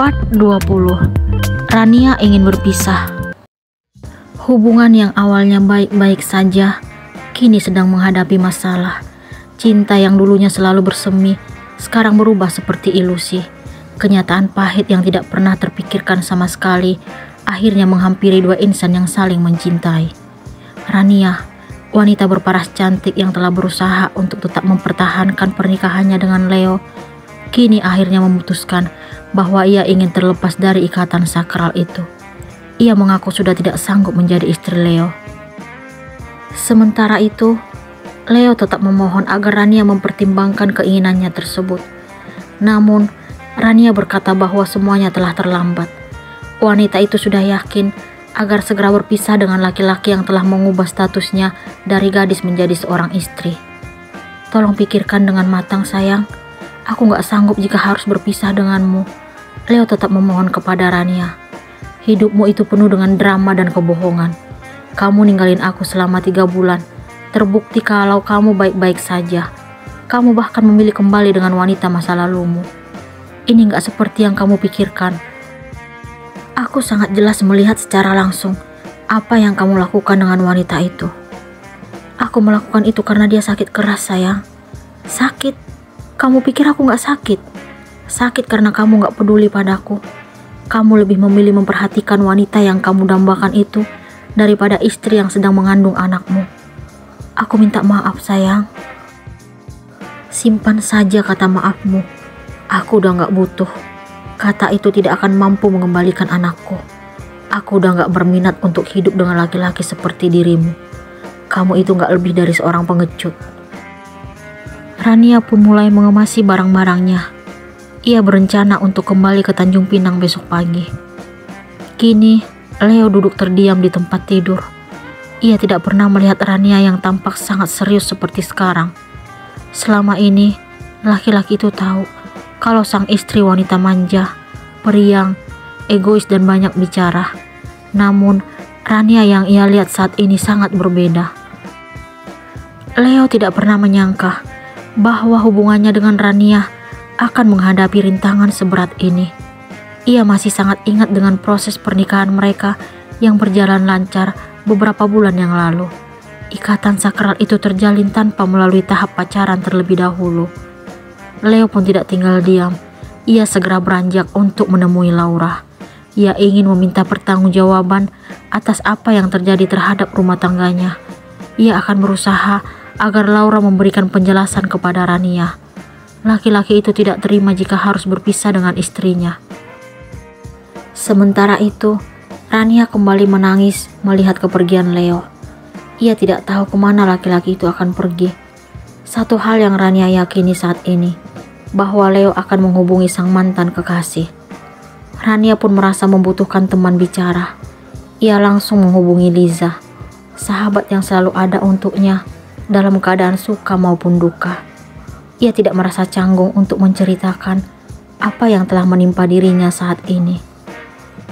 Part 20. Rania ingin berpisah. Hubungan yang awalnya baik-baik saja, kini sedang menghadapi masalah. Cinta yang dulunya selalu bersemi, sekarang berubah seperti ilusi. Kenyataan pahit yang tidak pernah terpikirkan sama sekali, akhirnya menghampiri dua insan yang saling mencintai. Rania, wanita berparas cantik yang telah berusaha untuk tetap mempertahankan pernikahannya dengan Leo, kini akhirnya memutuskan bahwa ia ingin terlepas dari ikatan sakral itu. Ia mengaku sudah tidak sanggup menjadi istri Leo. Sementara itu, Leo tetap memohon agar Rania mempertimbangkan keinginannya tersebut. Namun, Rania berkata bahwa semuanya telah terlambat. Wanita itu sudah yakin agar segera berpisah dengan laki-laki yang telah mengubah statusnya dari gadis menjadi seorang istri. Tolong pikirkan dengan matang sayang. Aku gak sanggup jika harus berpisah denganmu. Leo tetap memohon kepada Rania. Hidupmu itu penuh dengan drama dan kebohongan. Kamu ninggalin aku selama 3 bulan. Terbukti kalau kamu baik-baik saja. Kamu bahkan memilih kembali dengan wanita masa lalumu. Ini gak seperti yang kamu pikirkan. Aku sangat jelas melihat secara langsung apa yang kamu lakukan dengan wanita itu. Aku melakukan itu karena dia sakit keras sayang. Sakit? Kamu pikir aku gak sakit? Sakit karena kamu gak peduli padaku. Kamu lebih memilih memperhatikan wanita yang kamu dambakan itu daripada istri yang sedang mengandung anakmu. Aku minta maaf sayang. Simpan saja kata maafmu. Aku udah gak butuh. Kata itu tidak akan mampu mengembalikan anakku. Aku udah gak berminat untuk hidup dengan laki-laki seperti dirimu. Kamu itu gak lebih dari seorang pengecut. Rania pun mulai mengemasi barang-barangnya. Ia berencana untuk kembali ke Tanjung Pinang besok pagi. Kini, Leo duduk terdiam di tempat tidur. Ia tidak pernah melihat Rania yang tampak sangat serius seperti sekarang. Selama ini, laki-laki itu tahu kalau sang istri wanita manja, periang, egois dan banyak bicara. Namun, Rania yang ia lihat saat ini sangat berbeda. Leo tidak pernah menyangka bahwa hubungannya dengan Rania akan menghadapi rintangan seberat ini. Ia masih sangat ingat dengan proses pernikahan mereka yang berjalan lancar beberapa bulan yang lalu. Ikatan sakral itu terjalin tanpa melalui tahap pacaran terlebih dahulu. Leo pun tidak tinggal diam. Ia segera beranjak untuk menemui Laura. Ia ingin meminta pertanggungjawaban atas apa yang terjadi terhadap rumah tangganya. Ia akan berusaha agar Laura memberikan penjelasan kepada Rania. Laki-laki itu tidak terima jika harus berpisah dengan istrinya. Sementara itu, Rania kembali menangis melihat kepergian Leo. Ia tidak tahu kemana laki-laki itu akan pergi. Satu hal yang Rania yakini saat ini, bahwa Leo akan menghubungi sang mantan kekasih. Rania pun merasa membutuhkan teman bicara. Ia langsung menghubungi Liza, sahabat yang selalu ada untuknya dalam keadaan suka maupun duka. Ia tidak merasa canggung untuk menceritakan apa yang telah menimpa dirinya saat ini.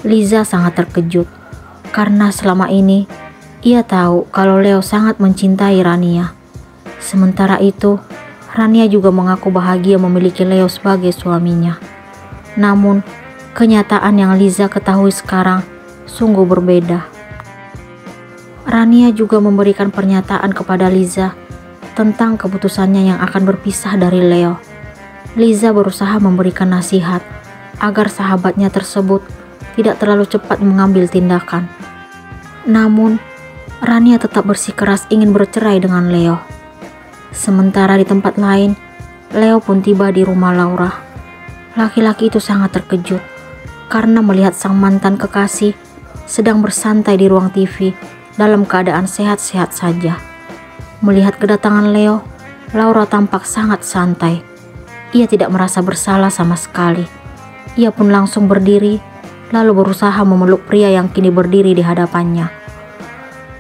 Liza sangat terkejut karena selama ini ia tahu kalau Leo sangat mencintai Rania. Sementara itu, Rania juga mengaku bahagia memiliki Leo sebagai suaminya. Namun, kenyataan yang Liza ketahui sekarang sungguh berbeda. Rania juga memberikan pernyataan kepada Liza tentang keputusannya yang akan berpisah dari Leo. Liza berusaha memberikan nasihat agar sahabatnya tersebut tidak terlalu cepat mengambil tindakan. Namun, Rania tetap bersikeras ingin bercerai dengan Leo. Sementara di tempat lain, Leo pun tiba di rumah Laura. Laki-laki itu sangat terkejut karena melihat sang mantan kekasih sedang bersantai di ruang TV dalam keadaan sehat-sehat saja. Melihat kedatangan Leo, Laura tampak sangat santai. Ia tidak merasa bersalah sama sekali. Ia pun langsung berdiri, lalu berusaha memeluk pria yang kini berdiri di hadapannya.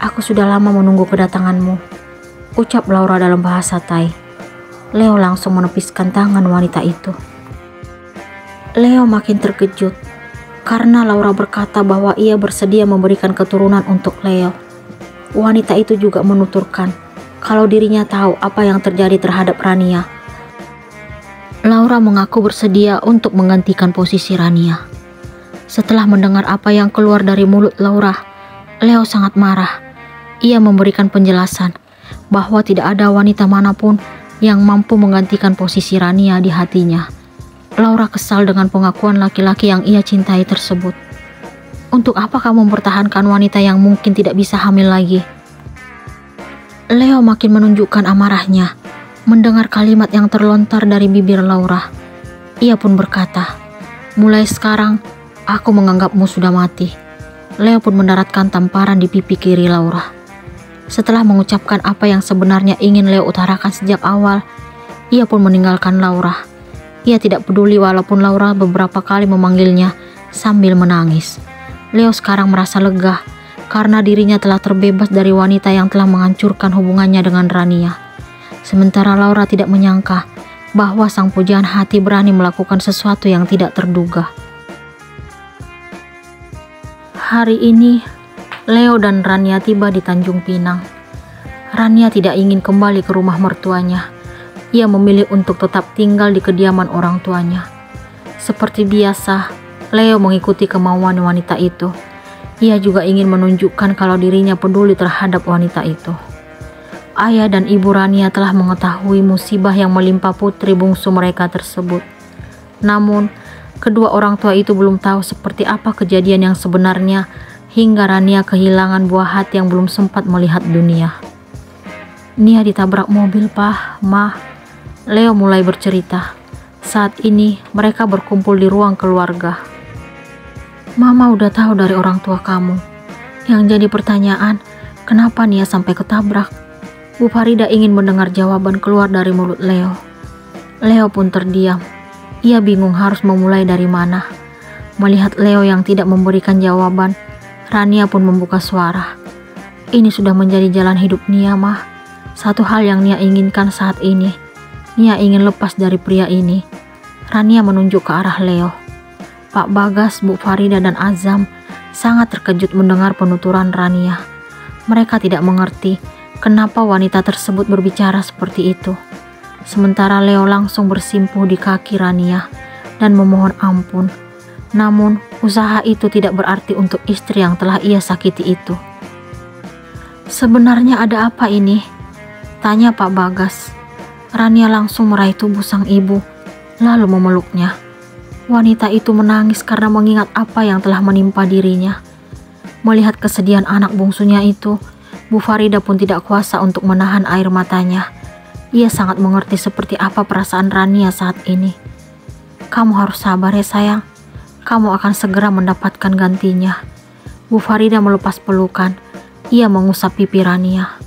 Aku sudah lama menunggu kedatanganmu, ucap Laura dalam bahasa Thai. Leo langsung menepiskan tangan wanita itu. Leo makin terkejut karena Laura berkata bahwa ia bersedia memberikan keturunan untuk Leo. Wanita itu juga menuturkan kalau dirinya tahu apa yang terjadi terhadap Rania. Laura mengaku bersedia untuk menggantikan posisi Rania. Setelah mendengar apa yang keluar dari mulut Laura, Leo sangat marah. Ia memberikan penjelasan bahwa tidak ada wanita manapun yang mampu menggantikan posisi Rania di hatinya. Laura kesal dengan pengakuan laki-laki yang ia cintai tersebut. Untuk apa kamu mempertahankan wanita yang mungkin tidak bisa hamil lagi? Leo makin menunjukkan amarahnya mendengar kalimat yang terlontar dari bibir Laura. Ia pun berkata, "Mulai sekarang, aku menganggapmu sudah mati." Leo pun mendaratkan tamparan di pipi kiri Laura. Setelah mengucapkan apa yang sebenarnya ingin Leo utarakan sejak awal, ia pun meninggalkan Laura. Ia tidak peduli walaupun Laura beberapa kali memanggilnya sambil menangis. Leo sekarang merasa lega karena dirinya telah terbebas dari wanita yang telah menghancurkan hubungannya dengan Rania. Sementara Laura tidak menyangka bahwa sang pujaan hati berani melakukan sesuatu yang tidak terduga. Hari ini, Leo dan Rania tiba di Tanjung Pinang. Rania tidak ingin kembali ke rumah mertuanya. Ia memilih untuk tetap tinggal di kediaman orang tuanya. Seperti biasa, Leo mengikuti kemauan wanita itu. Ia juga ingin menunjukkan kalau dirinya peduli terhadap wanita itu. Ayah dan ibu Rania telah mengetahui musibah yang menimpa putri bungsu mereka tersebut. Namun, kedua orang tua itu belum tahu seperti apa kejadian yang sebenarnya hingga Rania kehilangan buah hati yang belum sempat melihat dunia. Nia ditabrak mobil, Pak, Ma. Leo mulai bercerita. Saat ini mereka berkumpul di ruang keluarga. Mama udah tahu dari orang tua kamu. Yang jadi pertanyaan, kenapa Nia sampai ketabrak? Bu Farida ingin mendengar jawaban keluar dari mulut Leo. Leo pun terdiam. Ia bingung harus memulai dari mana. Melihat Leo yang tidak memberikan jawaban, Rania pun membuka suara. Ini sudah menjadi jalan hidup Nia, Mah. Satu hal yang Nia inginkan saat ini, Nia ingin lepas dari pria ini. Rania menunjuk ke arah Leo. Pak Bagas, Bu Farida, dan Azam sangat terkejut mendengar penuturan Rania. Mereka tidak mengerti kenapa wanita tersebut berbicara seperti itu. Sementara Leo langsung bersimpuh di kaki Rania dan memohon ampun. Namun, usaha itu tidak berarti untuk istri yang telah ia sakiti itu. Sebenarnya ada apa ini? Tanya Pak Bagas. Rania langsung meraih tubuh sang ibu, lalu memeluknya. Wanita itu menangis karena mengingat apa yang telah menimpa dirinya. Melihat kesedihan anak bungsunya itu, Bu Farida pun tidak kuasa untuk menahan air matanya. Ia sangat mengerti seperti apa perasaan Rania saat ini. Kamu harus sabar ya sayang. Kamu akan segera mendapatkan gantinya. Bu Farida melepas pelukan. Ia mengusap pipi Rania.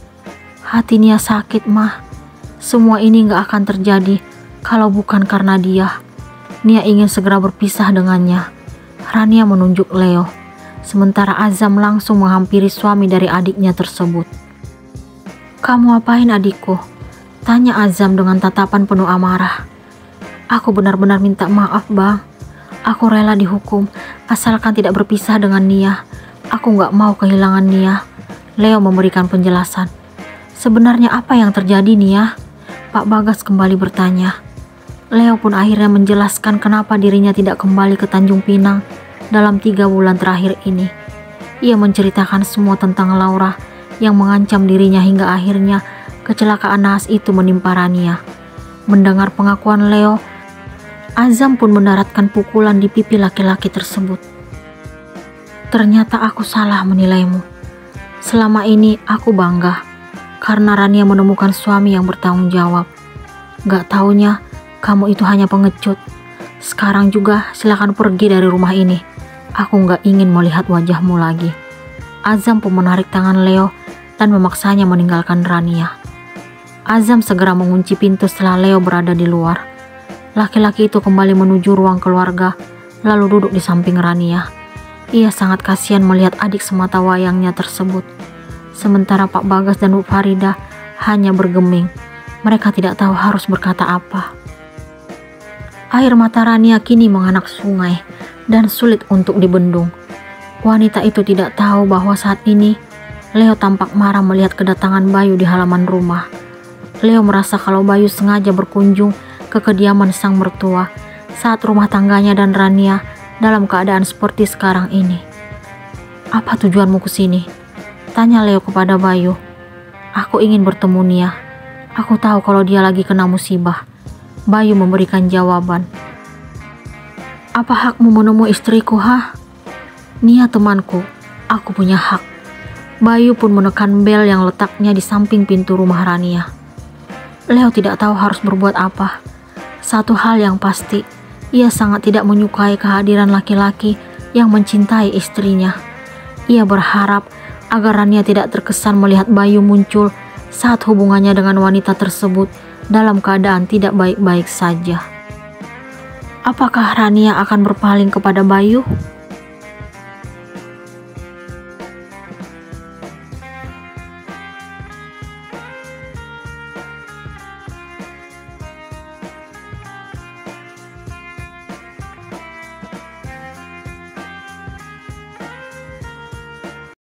Hati Nia sakit, Mah. Semua ini gak akan terjadi kalau bukan karena dia. Nia ingin segera berpisah dengannya. Rania menunjuk Leo. Sementara Azam langsung menghampiri suami dari adiknya tersebut. Kamu apain adikku? Tanya Azam dengan tatapan penuh amarah. Aku benar-benar minta maaf, Bang. Aku rela dihukum asalkan tidak berpisah dengan Nia. Aku gak mau kehilangan Nia. Leo memberikan penjelasan. Sebenarnya apa yang terjadi, Nia? Pak Bagas kembali bertanya. Leo pun akhirnya menjelaskan kenapa dirinya tidak kembali ke Tanjung Pinang dalam 3 bulan terakhir ini. Ia menceritakan semua tentang Laura yang mengancam dirinya hingga akhirnya kecelakaan naas itu menimpa Rania. Mendengar pengakuan Leo, Azam pun mendaratkan pukulan di pipi laki-laki tersebut. Ternyata aku salah menilaimu. Selama ini aku bangga karena Rania menemukan suami yang bertanggung jawab. Gak taunya kamu itu hanya pengecut. Sekarang juga silakan pergi dari rumah ini. Aku gak ingin melihat wajahmu lagi. Azam pun menarik tangan Leo dan memaksanya meninggalkan Rania. Azam segera mengunci pintu setelah Leo berada di luar. Laki-laki itu kembali menuju ruang keluarga lalu duduk di samping Rania. Ia sangat kasihan melihat adik semata wayangnya tersebut. Sementara Pak Bagas dan Bu Farida hanya bergeming. Mereka tidak tahu harus berkata apa. Air mata Rania kini menganak sungai dan sulit untuk dibendung. Wanita itu tidak tahu bahwa saat ini Leo tampak marah melihat kedatangan Bayu di halaman rumah. Leo merasa kalau Bayu sengaja berkunjung ke kediaman sang mertua saat rumah tangganya dan Rania dalam keadaan seperti sekarang ini. Apa tujuanmu ke sini? Tanya Leo kepada Bayu. Aku ingin bertemu Nia. Aku tahu kalau dia lagi kena musibah. Bayu memberikan jawaban. Apa hakmu menemui istriku, ha? Nia temanku, aku punya hak. Bayu pun menekan bel yang letaknya di samping pintu rumah Rania. Leo tidak tahu harus berbuat apa. Satu hal yang pasti, ia sangat tidak menyukai kehadiran laki-laki yang mencintai istrinya. Ia berharap agar Rania tidak terkesan melihat Bayu muncul saat hubungannya dengan wanita tersebut dalam keadaan tidak baik-baik saja. Apakah Rania akan berpaling kepada Bayu?